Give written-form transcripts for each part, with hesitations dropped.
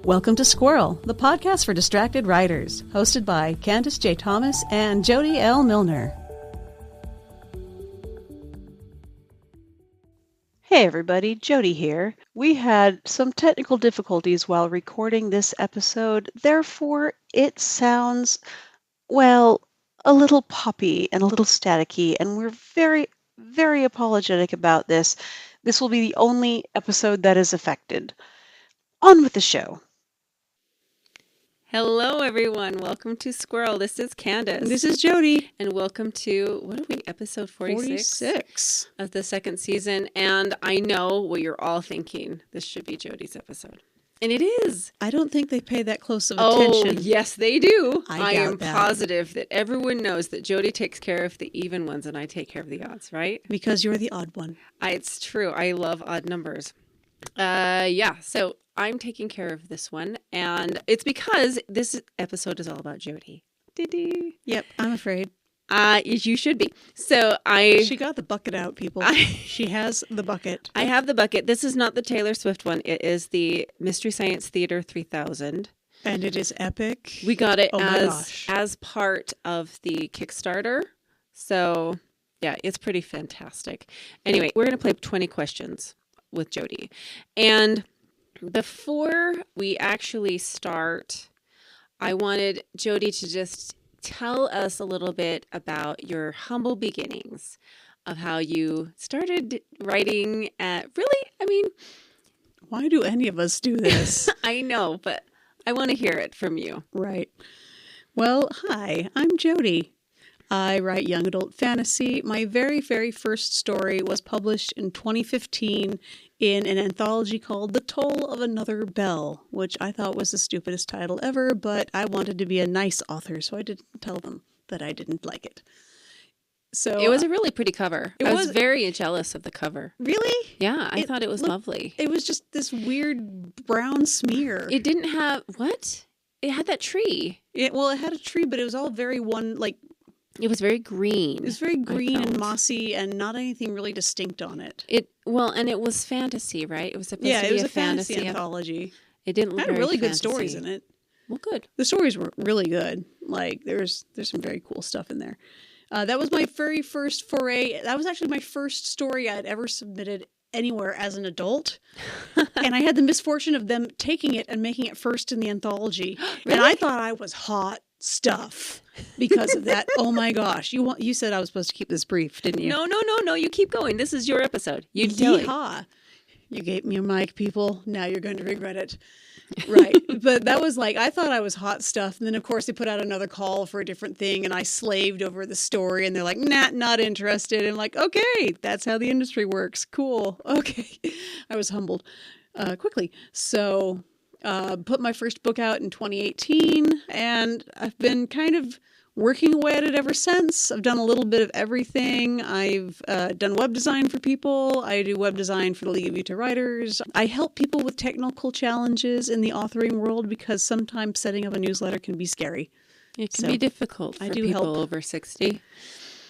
Welcome to Squirrel, the podcast for distracted writers, hosted by Candace J. Thomas and Jodi L. Milner. Hey everybody, Jodi here. We had some technical difficulties while recording this episode, therefore it sounds, well, a little poppy and a little staticky, and we're very, very apologetic about this. This will be the only episode that is affected. On with the show. Hello, everyone. Welcome to Squirrel. This is Candace. This is Jodi. And welcome to, what are we, episode 46 of the second season. And I know what you're all thinking. This should be Jodi's episode. And it is. I don't think they pay that close of attention. Oh, yes, they do. I am doubt that. positive that everyone knows that Jodi takes care of the even ones and I take care of the odds, right? Because you're the odd one. It's true. I love odd numbers. So I'm taking care of this one, and it's because this episode is all about Jodi. Yep, I'm afraid. You should be. So She got the bucket out, people. She has the bucket. I have the bucket. This is not the Taylor Swift one. It is the Mystery Science Theater 3000. And it is epic. We got it gosh. as part of the Kickstarter. So, yeah, it's pretty fantastic. Anyway, we're going to play 20 questions with Jodi. And before we actually start, I wanted Jodi to just tell us a little bit about your humble beginnings of how you started writing Why do any of us do this? I know, but I want to hear it from you. Right. Well, hi, I'm Jodi. I write young adult fantasy. My very, very first story was published in 2015 in an anthology called The Toll of Another Bell, which I thought was the stupidest title ever, but I wanted to be a nice author, so I didn't tell them that I didn't like it. So It was a really pretty cover. I was very jealous of the cover. Really? Yeah, I thought it was lovely. It was just this weird brown smear. It didn't have, what? It had that tree. It had a tree, but it was all very It was very green. It was very green and mossy and not anything really distinct on it. And it was fantasy, right? It was supposed to be a fantasy anthology. It didn't look It had very really good fantasy. stories in it. Well, good. The stories were really good. Like there's some very cool stuff in there. That was my very first foray. That was actually my first story I'd ever submitted anywhere as an adult. And I had the misfortune of them taking it and making it first in the anthology. Really? And I thought I was hot stuff because of that. Oh my gosh. You said I was supposed to keep this brief, didn't you? No. You keep going. This is your episode. You tell it. Yeehaw. You gave me a mic, people. Now you're going to regret it. Right. But that was I thought I was hot stuff. And then, of course, they put out another call for a different thing. And I slaved over the story. And they're like, nah, not interested. And I'm like, okay, that's how the industry works. Cool. Okay. I was humbled quickly. So put my first book out in 2018. And I've been kind of working away at it ever since. I've done a little bit of everything. I've done web design for people. I do web design for the League of Utah Writers. I help people with technical challenges in the authoring world because sometimes setting up a newsletter can be scary. It can be difficult for people help. over 60.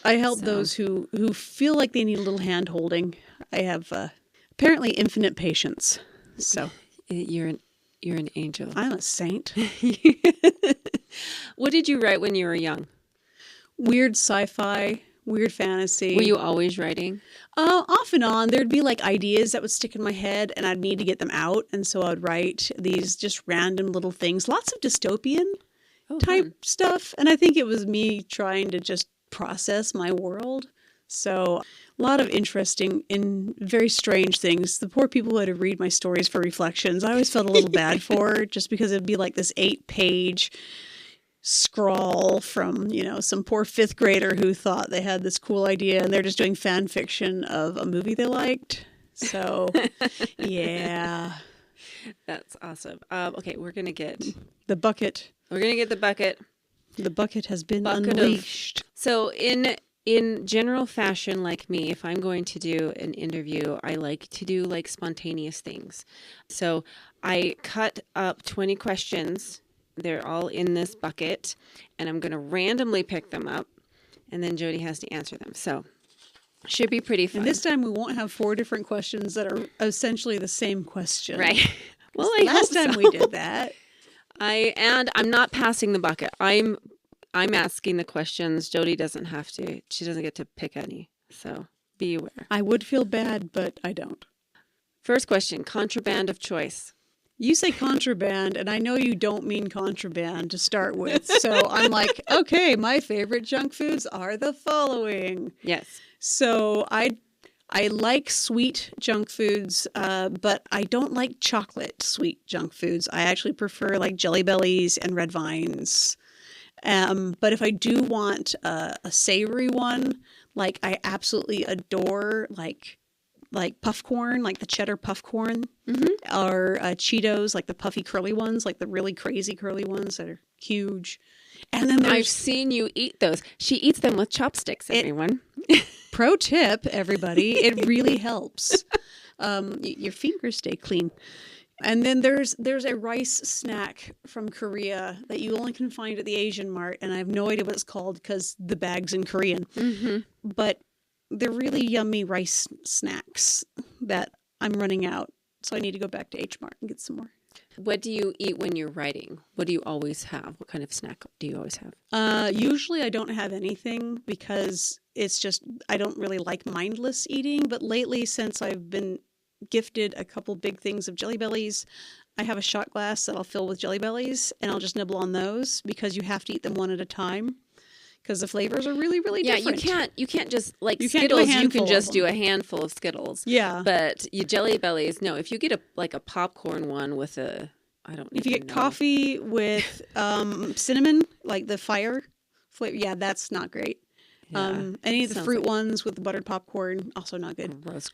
I help those who feel like they need a little hand-holding. I have apparently infinite patience. So You're an angel. I'm a saint. What did you write when you were young? Weird sci-fi, weird fantasy. Were you always writing? Off and on. There'd be ideas that would stick in my head and I'd need to get them out. And so I'd write these just random little things, lots of dystopian type stuff. And I think it was me trying to just process my world. So a lot of interesting and very strange things. The poor people who had to read my stories for reflections, I always felt a little bad for just because it'd be this 8-page scrawl from, some poor 5th grader who thought they had this cool idea and they're just doing fan fiction of a movie they liked. So, yeah. That's awesome. Okay, we're going to get the bucket. We're going to get the bucket. The bucket has been unleashed. So in general fashion, like me, if I'm going to do an interview, I like to do spontaneous things. So I cut up 20 questions. They're all in this bucket, and I'm going to randomly pick them up, and then Jodi has to answer them. So should be pretty fun. And this time we won't have 4 different questions that are essentially the same question. Right. Well, last time we did that. I'm not passing the bucket. I'm asking the questions. Jodi doesn't have to. She doesn't get to pick any. So be aware. I would feel bad, but I don't. First question, contraband of choice. You say contraband, and I know you don't mean contraband to start with. So I'm like, okay, my favorite junk foods are the following. Yes. So I like sweet junk foods, but I don't like chocolate sweet junk foods. I actually prefer like Jelly Bellies and Red Vines. But if I do want a savory one, like I absolutely adore like puff corn, like the cheddar puff corn, or Cheetos, like the puffy curly ones, like the really crazy curly ones that are huge. And then I've seen you eat those. She eats them with chopsticks, everyone. Pro tip, everybody, it really helps. Your fingers stay clean. And then there's a rice snack from Korea that you only can find at the Asian Mart, and I have no idea what it's called because the bag's in Korean. But they're really yummy rice snacks that I'm running out, so I need to go back to H Mart and get some more. What do you eat when you're writing? What do you always have? What kind of snack do you always have? Usually I don't have anything because it's just I don't really like mindless eating. But lately, since I've been gifted a couple big things of Jelly Bellies, I have a shot glass that I'll fill with Jelly Bellies, and I'll just nibble on those because you have to eat them one at a time. Because the flavors are really, really different. You can't just, like You can't Skittles, do a you can handful just of do them. a handful of Skittles. Yeah. But you Jelly Bellies, no. If you get a popcorn one with If you get coffee with cinnamon, like the fire flavor, yeah, that's not great. Yeah, Any of the sounds fruit like- ones with the buttered popcorn, also not good. Gross.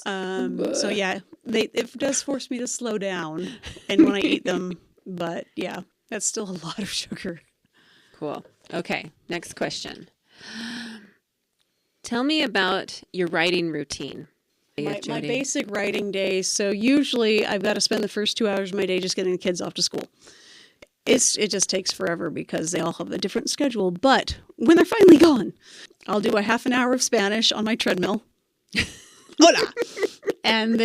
So yeah, it does force me to slow down and when I eat them, but yeah, that's still a lot of sugar. Cool. Okay, next question. Tell me about your writing routine. My Jodi. basic writing day. So usually I've got to spend the first 2 hours of my day just getting the kids off to school. It just takes forever because they all have a different schedule. But when they're finally gone, I'll do a half an hour of Spanish on my treadmill. Hola. And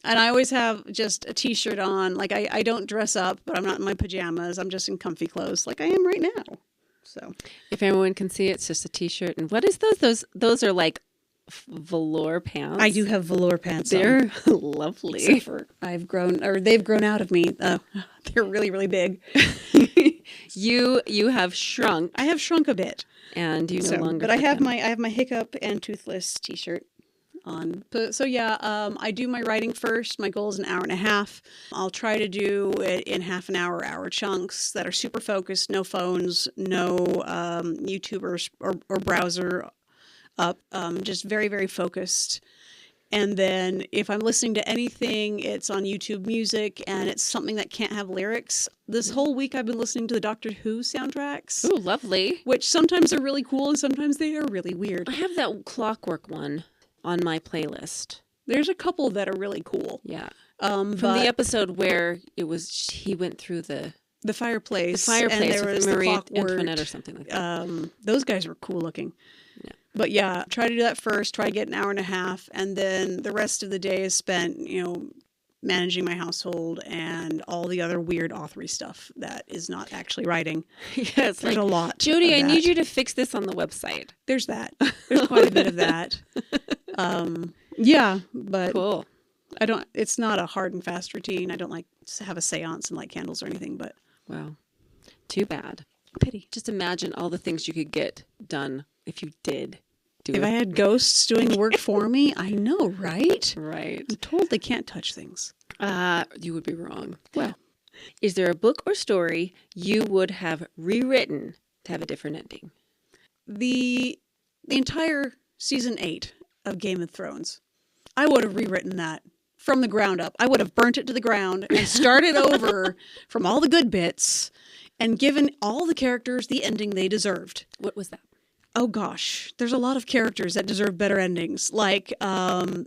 I always have just a t-shirt on. Like I don't dress up, but I'm not in my pajamas. I'm just in comfy clothes like I am right now. So If everyone can see, it's just a t-shirt. And what is those? Those are like velour pants. I do have velour pants on. They're lovely. Except for they've grown out of me. They're really, really big. You have shrunk, I have shrunk a bit. and you no longer. But I fit have them. my hiccup and toothless t-shirt on. So yeah, I do my writing first. My goal is an hour and a half. I'll try to do it in half an hour chunks that are super focused, no phones, no YouTubers or browser up, just very, very focused. And then if I'm listening to anything, it's on YouTube Music, and it's something that can't have lyrics. This whole week I've been listening to the Doctor Who soundtracks, Ooh, lovely. which sometimes are really cool and sometimes they are really weird. I have that Clockwork one on my playlist. There's a couple that are really cool. Yeah. From From the episode where he went through the fireplace. fireplace and there with was Marie the clockwork. Antoinette or something like that. Those guys were cool looking. Yeah. But yeah, try to do that first, try to get an hour and a half, and then the rest of the day is spent, managing my household and all the other weird authory stuff that is not actually writing. Yes, There's a lot. Jodi, of I that. need you to fix this on the website. There's that. There's quite a bit of that. Yeah, but Cool. it's not a hard and fast routine. I don't like to have a seance and light candles or anything, but Wow. Too bad. pity. Just imagine all the things you could get done if you did do If it. I had ghosts doing the work for me, I know, right? Right. I'm told they can't touch things. You would be wrong. Well, Is there a book or story you would have rewritten to have a different ending? the entire season 8 of Game of Thrones, I would have rewritten that from the ground up. I would have burnt it to the ground and started over from all the good bits and given all the characters the ending they deserved. What was that? Oh gosh, there's a lot of characters that deserve better endings. Like the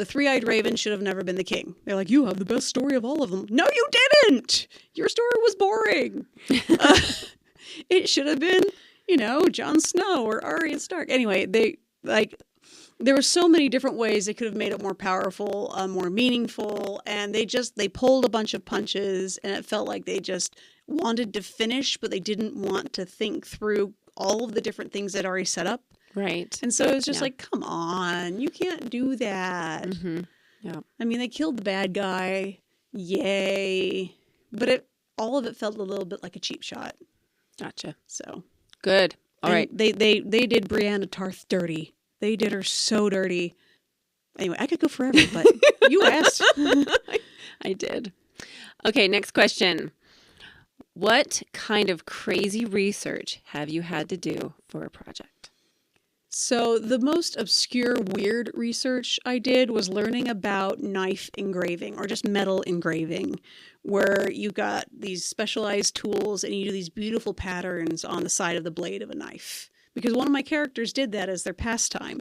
three-eyed raven should have never been the king. They're like, you have the best story of all of them. No, you didn't. Your story was boring. It should have been, Jon Snow or Arya Stark. Anyway, there were so many different ways they could have made it more powerful, more meaningful, and they pulled a bunch of punches, and it felt like they just wanted to finish, but they didn't want to think through all of the different things they'd already set up. Right. And so it was just like, come on, you can't do that. Mm-hmm. Yeah. I mean, they killed the bad guy. Yay. But all of it felt a little bit like a cheap shot. Gotcha. So good. All right. They did Brianna Tarth dirty. They did her so dirty. Anyway, I could go forever, but you asked. I did. Okay, next question. What kind of crazy research have you had to do for a project? So the most obscure, weird research I did was learning about knife engraving or just metal engraving, where you got these specialized tools and you do these beautiful patterns on the side of the blade of a knife. Because one of my characters did that as their pastime.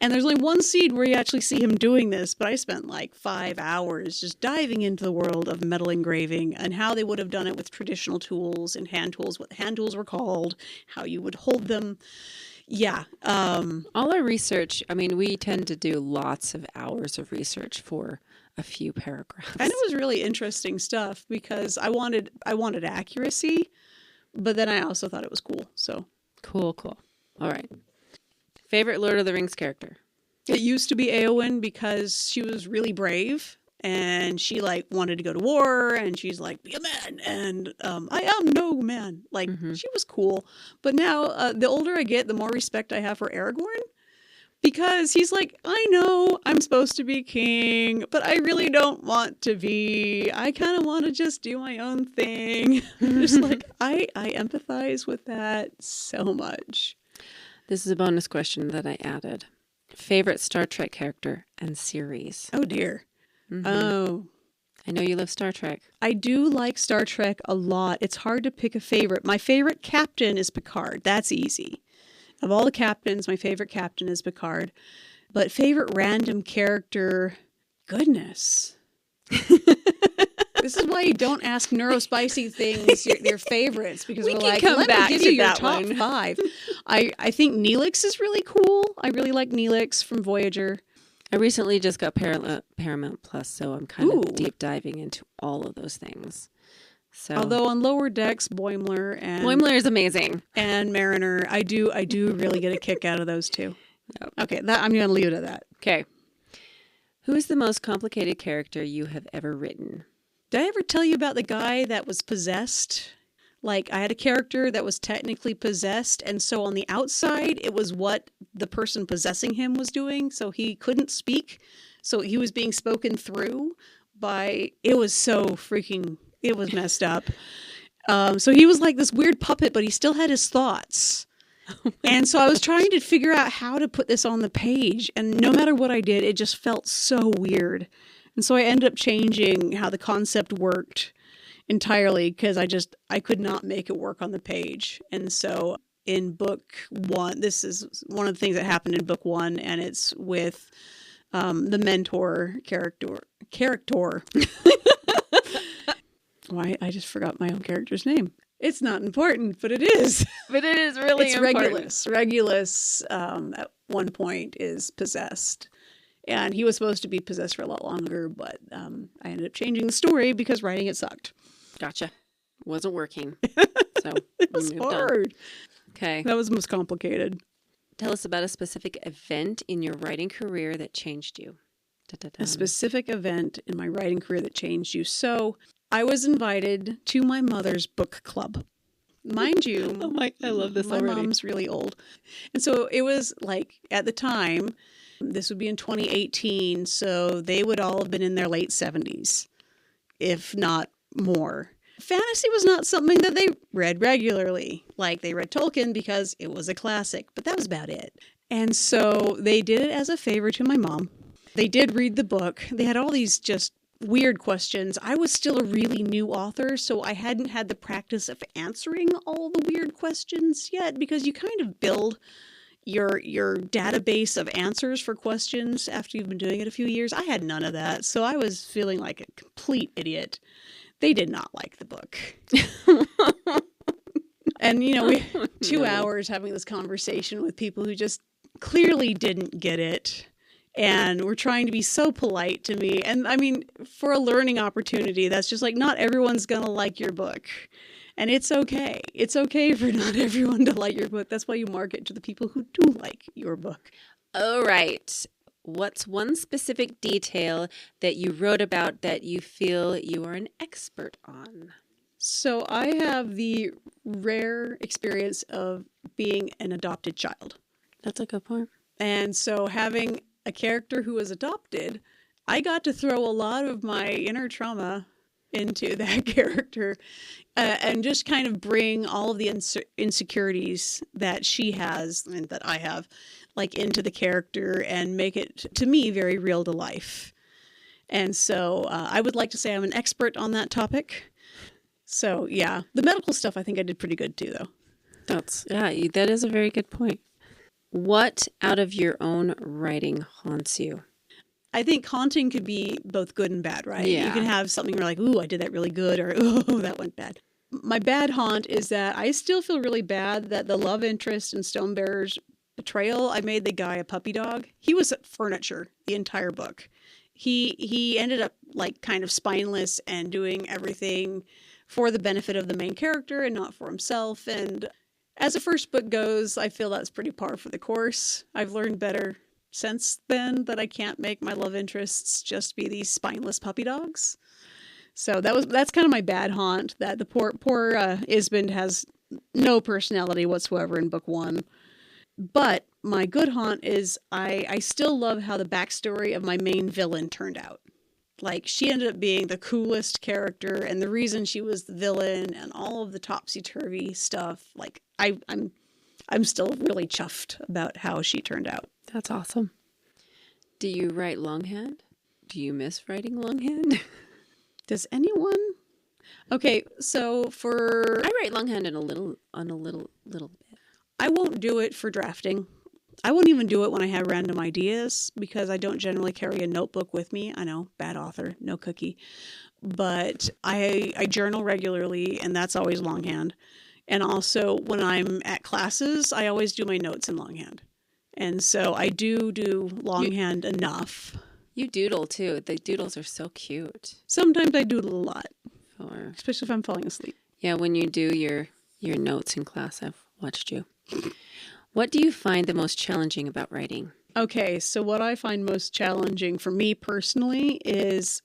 And there's only one scene where you actually see him doing this, but I spent like 5 hours just diving into the world of metal engraving and how they would have done it with traditional tools and hand tools, what hand tools were called, how you would hold them. Yeah. All our research, I mean, we tend to do lots of hours of research for a few paragraphs. And it was really interesting stuff because I wanted accuracy, but then I also thought it was cool. So Cool. All right. Favorite Lord of the Rings character? it used to be Eowyn because she was really brave and she like wanted to go to war and she's like, be a man. And I am no man. Like she was cool. But now the older I get, the more respect I have for Aragorn because he's like, I know I'm supposed to be king, but I really don't want to be. I kind of want to just do my own thing. Just like, I empathize with that so much. This is a bonus question that I added. Favorite Star Trek character and series? Oh, dear. Oh, I know you love Star Trek. I do like Star Trek a lot. It's hard to pick a favorite. My favorite captain is Picard. That's easy. Of all the captains, my favorite captain is Picard. But favorite random character, goodness. This is why you don't ask neurospicy things, your favorites, because We we're can like, come let back me give to you your that top one. 5. I think Neelix is really cool. I really like Neelix from Voyager. I recently just got Paramount Plus, so I'm kind Ooh. of deep diving into all of those things. So, Although on Lower Decks, Boimler is amazing. and Mariner, I do really get a kick out of those two. Yep. Okay, I'm going to leave it at that. Okay. Who is the most complicated character you have ever written? Did I ever tell you about the guy that was possessed? Like, I had a character that was technically possessed, and so on the outside, it was what the person possessing him was doing, so he couldn't speak. So he was being spoken through by... It was so freaking... It was messed up. So he was like this weird puppet, but he still had his thoughts. And so I was trying to figure out how to put this on the page, and no matter what I did, it just felt so weird. And so I ended up changing how the concept worked entirely because I could not make it work on the page. And so in book 1, this is one of the things that happened in book 1, and it's with the mentor character. Why? I just forgot my own character's name. It's not important, but it is. But it is really It's important. Regulus. Regulus at one point is possessed. And he was supposed to be possessed for a lot longer, but I ended up changing the story because writing it sucked. Gotcha. Wasn't working. So It was hard. Okay. That was the most complicated. Tell us about a specific event in your writing career that changed you. A specific event in my writing career that changed you. So I was invited to my mother's book club. Mind you, I love this my already. mom's really old. And so it was like, at the time, this would be in 2018, so they would all have been in their late 70s, if not more. Fantasy was not something that they read regularly. Like, they read Tolkien because it was a classic, but that was about it. And so they did it as a favor to my mom. They did read the book. They had all these just weird questions. I was still a really new author, so I hadn't had the practice of answering all the weird questions yet, because you kind of build your database of answers for questions after you've been doing it a few years. I had none of that, so I was feeling like a complete idiot. They did not like the book. And, we 2 hours having this conversation with people who just clearly didn't get it and were trying to be so polite to me. And I mean, for a learning opportunity, that's just like, not everyone's going to like your book. And it's okay. It's okay for not everyone to like your book. That's why you market to the people who do like your book. All right. What's one specific detail that you wrote about that you feel you are an expert on? So I have the rare experience of being an adopted child. That's a good point. And so having a character who was adopted, I got to throw a lot of my inner trauma into that character and just kind of bring all of the insecurities that she has and that I have, like, into the character and make it, to me, very real to life. And so I would like to say I'm an expert on that topic. So yeah, the medical stuff I think I did pretty good too, though. That is a very good point. What out of your own writing haunts you? I think haunting could be both good and bad, right? Yeah. You can have something where like, ooh, I did that really good, or ooh, that went bad. My bad haunt is that I still feel really bad that the love interest in Stonebearer's betrayal, I made the guy a puppy dog. He was furniture the entire book. He ended up like kind of spineless and doing everything for the benefit of the main character and not for himself. And as the first book goes, I feel that's pretty par for the course. I've learned better since then that I can't make my love interests just be these spineless puppy dogs. So that's kind of my bad haunt, that the poor Isbend has no personality whatsoever in book 1. But my good haunt is I still love how the backstory of my main villain turned out. Like, she ended up being the coolest character, and the reason she was the villain and all of the topsy-turvy stuff, like, I'm still really chuffed about how she turned out. That's awesome. Do you write longhand? Do you miss writing longhand? Does anyone? Okay, so I write longhand on a little bit. I won't do it for drafting. I won't even do it when I have random ideas because I don't generally carry a notebook with me. I know, bad author, no cookie. But I journal regularly, and that's always longhand. And also, when I'm at classes, I always do my notes in longhand. And so I do longhand enough. You doodle, too. The doodles are so cute. Sometimes I doodle a lot, Or especially if I'm falling asleep. yeah, when you do your notes in class, I've watched you. What do you find the most challenging about writing? Okay, so what I find most challenging for me personally is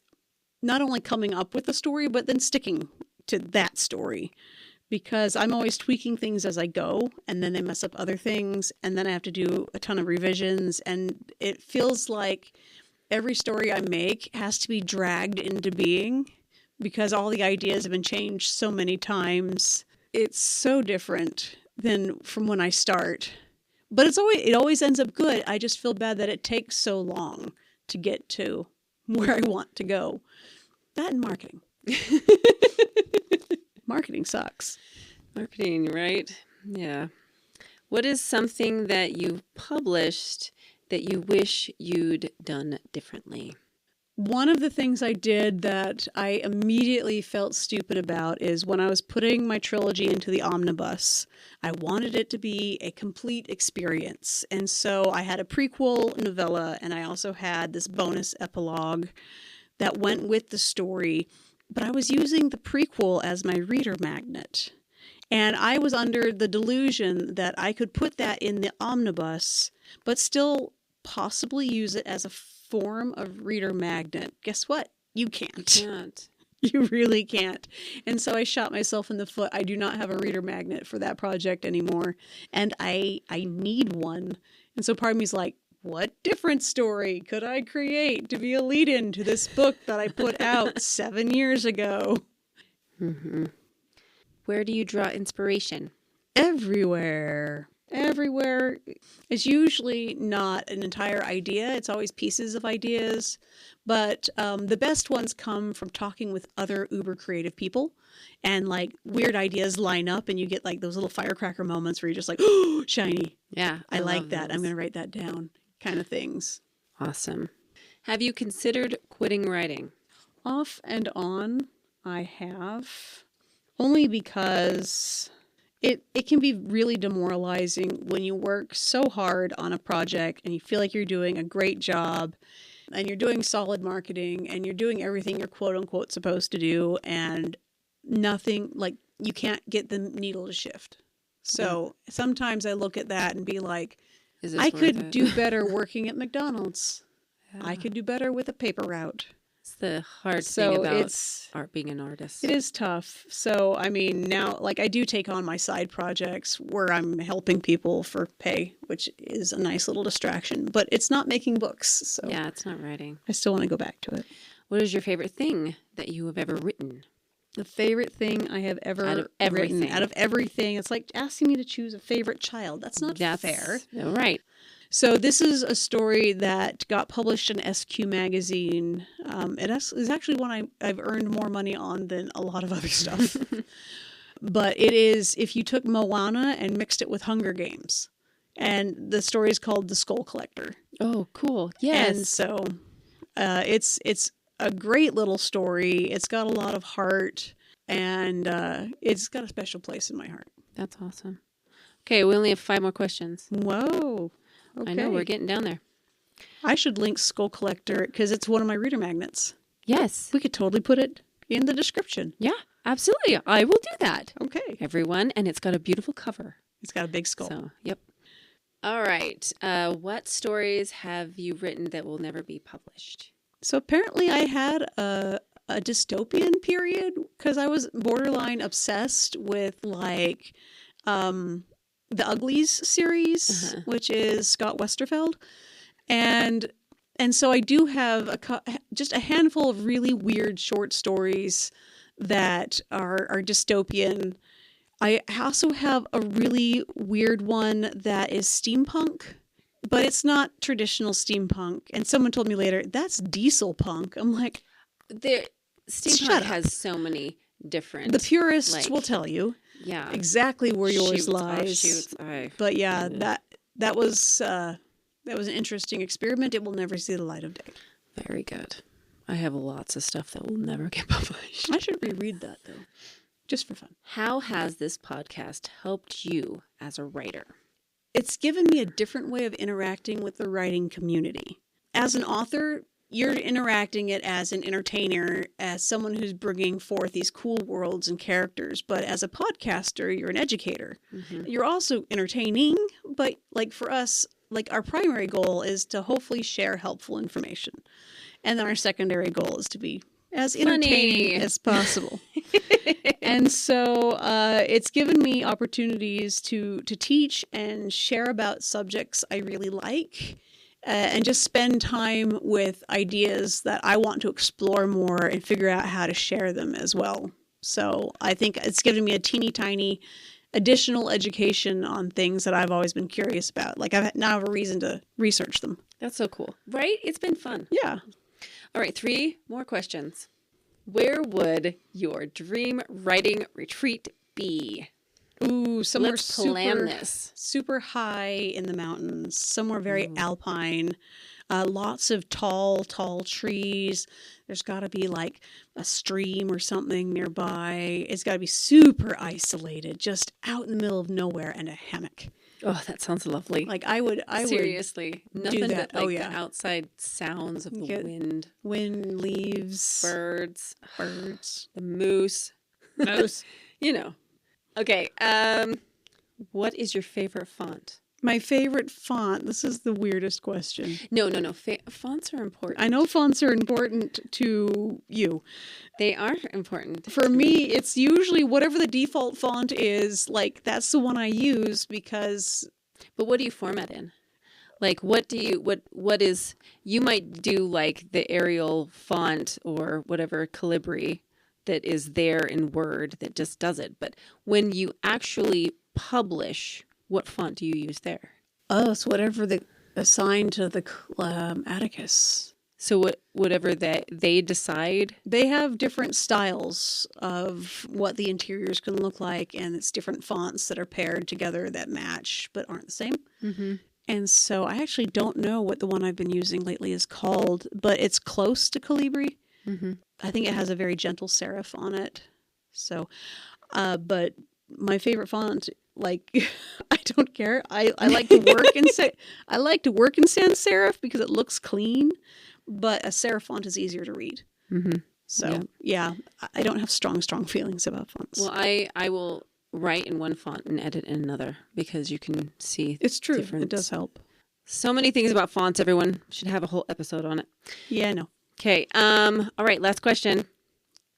not only coming up with a story, but then sticking to that story. Because I'm always tweaking things as I go, and then they mess up other things, and then I have to do a ton of revisions, and it feels like every story I make has to be dragged into being because all the ideas have been changed so many times. It's so different than from when I start. But it always ends up good. I just feel bad that it takes so long to get to where I want to go. That and marketing. Marketing sucks. Marketing, right? Yeah. What is something that you've published that you wish you'd done differently? One of the things I did that I immediately felt stupid about is when I was putting my trilogy into the omnibus, I wanted it to be a complete experience. And so I had a prequel novella, and I also had this bonus epilogue that went with the story. But I was using the prequel as my reader magnet. And I was under the delusion that I could put that in the omnibus, but still possibly use it as a form of reader magnet. Guess what? You can't. You can't. You really can't. And so I shot myself in the foot. I do not have a reader magnet for that project anymore. And I need one. And so part of me is like, what different story could I create to be a lead-in to this book that I put out 7 years ago? Mm-hmm. Where do you draw inspiration? Everywhere. Everywhere. It's usually not an entire idea. It's always pieces of ideas. But the best ones come from talking with other uber creative people. And like weird ideas line up and you get like those little firecracker moments where you're just like, oh, shiny. Yeah. I like that. Those. I'm going to write that down kind of things. Awesome. Have you considered quitting writing? Off and on, I have. Only because it can be really demoralizing when you work so hard on a project and you feel like you're doing a great job and you're doing solid marketing and you're doing everything you're quote unquote supposed to do, and nothing, like, you can't get the needle to shift. So sometimes I look at that and be like, Is this I worth could it? do better working at McDonald's. Yeah. I could do better with a paper route. It's the hard So thing about it's art, being an artist. it is tough. So I mean, now, like, I do take on my side projects where I'm helping people for pay, which is a nice little distraction, but it's not making books. So Yeah, it's not writing. I still want to go back to it. What is your favorite thing that you have ever written? The favorite thing I have ever Out of everything. written, out of everything, it's like asking me to choose a favorite child. That's not fair. No, right. So this is a story that got published in SQ magazine. It is actually one I've earned more money on than a lot of other stuff. But it is, if you took Moana and mixed it with Hunger Games. And the story is called The Skull Collector. Oh, cool. Yes. And so it's a great little story. It's got a lot of heart, and it's got a special place in my heart. That's awesome. Okay, we only have 5 more questions. Whoa. Okay. I know, we're getting down there. I should link Skull Collector because it's one of my reader magnets. Yes. We could totally put it in the description. Yeah, absolutely. I will do that. Okay. Everyone, and it's got a beautiful cover. It's got a big skull. So, yep. All right. What stories have you written that will never be published? So apparently I had a dystopian period because I was borderline obsessed with, like, the Uglies series, which is Scott Westerfeld. And so I do have just a handful of really weird short stories that are dystopian. I also have a really weird one that is steampunk, but it's not traditional steampunk. And someone told me later, that's diesel punk. I'm like, Steampunk has so many different... The purists like, will tell you yeah, exactly where yours shoots, lies. offshoots. But yeah, that was an interesting experiment. It will never see the light of day. Very good. I have lots of stuff that will never get published. I should reread that, though, just for fun. How has this podcast helped you as a writer? It's given me a different way of interacting with the writing community. As an author, you're interacting it as an entertainer, as someone who's bringing forth these cool worlds and characters. But as a podcaster, you're an educator. Mm-hmm. You're also entertaining, but, like, for us, like, our primary goal is to hopefully share helpful information. And then our secondary goal is to be as entertaining as possible. And so it's given me opportunities to teach and share about subjects I really like, and just spend time with ideas that I want to explore more and figure out how to share them as well. So I think it's given me a teeny tiny additional education on things that I've always been curious about. Like, I now have a reason to research them. That's so cool, right? It's been fun. Yeah. All right, 3 more questions. Where would your dream writing retreat be? Ooh, somewhere Let's plan this. Super high in the mountains, somewhere very alpine. Lots of tall trees. There's got to be, like, a stream or something nearby. It's got to be super isolated, just out in the middle of nowhere, and a hammock. Oh, that sounds lovely. Like, I would seriously nothing do that. but, like, the outside sounds of the wind, leaves, birds, the moose. You know. Okay. What is your favorite font? My favorite font. This is the weirdest question. No. Fonts are important. I know fonts are important to you. They are important. For me, it's usually whatever the default font is, like, that's the one I use because... But what do you format in? Like, what is, you might do, like, the Arial font or whatever Calibri that is there in Word that just does it. But when you actually publish, what font do you use there? Oh, it's whatever the assigned to the Atticus. So whatever they decide? They have different styles of what the interiors can look like, and it's different fonts that are paired together that match but aren't the same. Mm-hmm. And so I actually don't know what the one I've been using lately is called, but it's close to Calibri. Mm-hmm. I think it has a very gentle serif on it. So, but my favorite font. Like, I don't care. I like to work in I like to work in sans serif because it looks clean, but a serif font is easier to read. Mm-hmm. So yeah, I don't have strong feelings about fonts. Well, I will write in one font and edit in another because you can see. It's true. Difference. It does help. So many things about fonts. Everyone should have a whole episode on it. Yeah, I know. Okay. All right. Last question.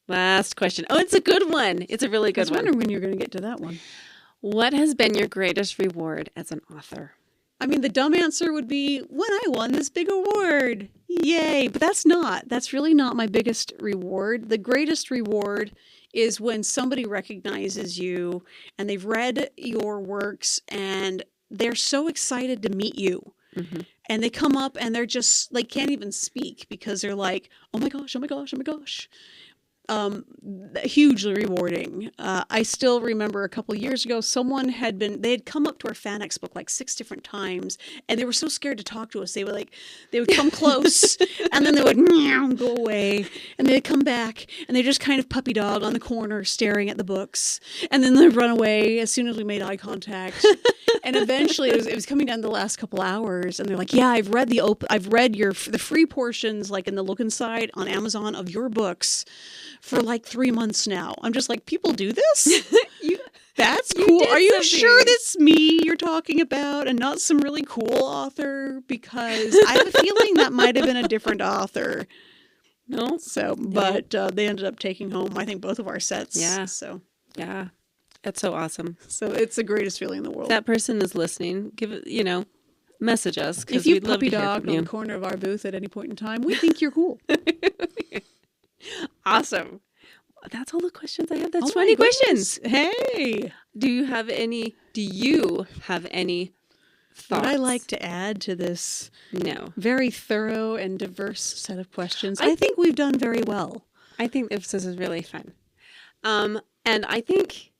Last question. Oh, it's a good one. It's a really good one. I was wondering when you're going to get to that one. What has been your greatest reward as an author? I mean, the dumb answer would be when I won this big award. Yay. But that's really not my biggest reward. The greatest reward is when somebody recognizes you and they've read your works and they're so excited to meet you. Mm-hmm. And they come up and they're just like, can't even speak because they're like, oh my gosh, oh my gosh, oh my gosh. Hugely rewarding. I still remember a couple of years ago, they had come up to our Fan X book like 6 different times, and they were so scared to talk to us. They would come close, and then they would meow, go away, and they'd come back, and they just kind of puppy dog on the corner staring at the books, and then they'd run away as soon as we made eye contact. And eventually, it was coming down the last couple hours, and they're like, "Yeah, I've read the free portions, like in the Look Inside on Amazon of your books." For like 3 months now. I'm just like, people do this? That's cool. Are you sure that's me you're talking about and not some really cool author? Because I have a feeling that might have been a different author. No. So, but they ended up taking home, I think, both of our sets. Yeah. So, yeah. That's so awesome. So it's the greatest feeling in the world. If that person is listening, give it, message us. If you puppy dog on the corner of our booth at any point in time, we think you're cool. Awesome. That's all the questions I have. That's 20 questions. Hey. Do you have any thoughts? Would I like to add to this very thorough and diverse set of questions? I think we've done very well. I think this is really fun. And I think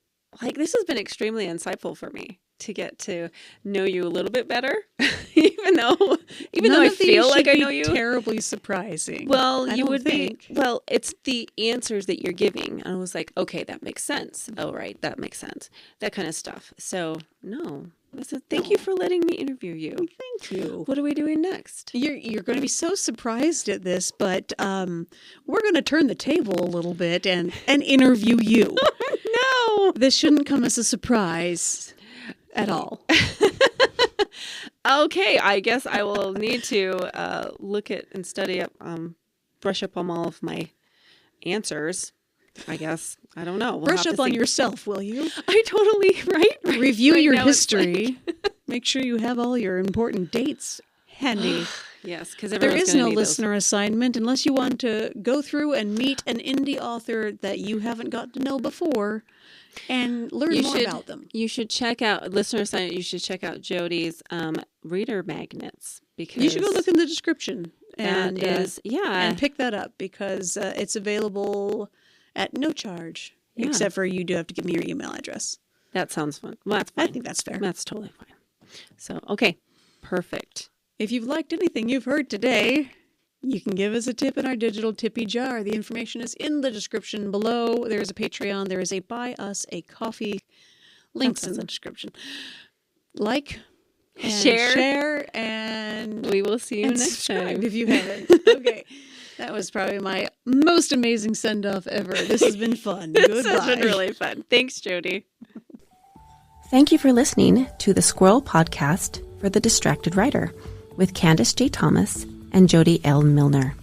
this has been extremely insightful for me to get to know you a little bit better, even though I feel like I know you. Terribly surprising. Well, you would think. Well, it's the answers that you're giving. And I was like, okay, that makes sense. Oh, right, that makes sense. That kind of stuff. So, thank you for letting me interview you. Thank you. What are we doing next? You're going to be so surprised at this, but we're going to turn the table a little bit and interview you. No, this shouldn't come as a surprise. At all. Okay, I guess I will need to look at and study up, brush up on all of my answers. I guess. I don't know. Brush up on yourself, will you? I totally, right? Review your history. Make sure you have all your important dates handy. Yes, because there is no listener assignment unless you want to go through and meet an indie author that you haven't got to know before. And learn more about them. You should check out listener assignment. You should check out Jodi's reader magnets because you should go look in the description and and pick that up because it's available at no charge except for you do have to give me your email address. That sounds fun. Well, that's fine. I think that's fair. That's totally fine. So okay, perfect. If you've liked anything you've heard today, you can give us a tip in our digital tippy jar. The information is in the description below. There is a Patreon. There is a Buy Us a Coffee. Links in the description. Like, and share, and we will see you next time. If you haven't. Okay. That was probably my most amazing send-off ever. This has been fun. Goodbye. This has been really fun. Thanks, Jodi. Thank you for listening to the Squirrel Podcast for the Distracted Writer with Candace J. Thomas and Jodi L. Milner.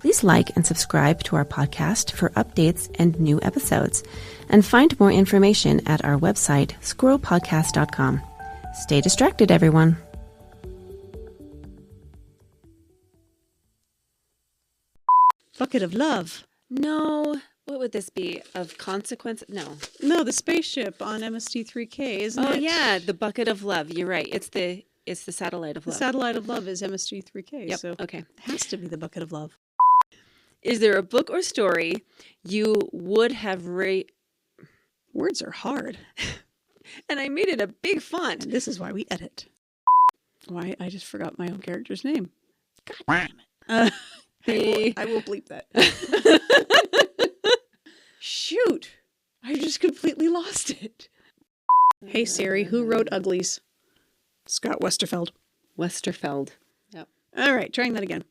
Please like and subscribe to our podcast for updates and new episodes, and find more information at our website, squirrelpodcast.com. Stay distracted, everyone. Bucket of Love. No. What would this be? Of consequence? No, the spaceship on MST3K, isn't it? Oh, yeah. The Bucket of Love. You're right. It's the Satellite of Love. The Satellite of Love is MST3K. Yep. So okay. It has to be the Bucket of Love. Is there a book or story you would have Words are hard. And I made it a big font. And this is why we edit. Why? I just forgot my own character's name. God damn it. I will bleep that. Shoot. I just completely lost it. Hey Siri, who wrote Uglies? Scott Westerfeld. Westerfeld. Yep. All right, trying that again.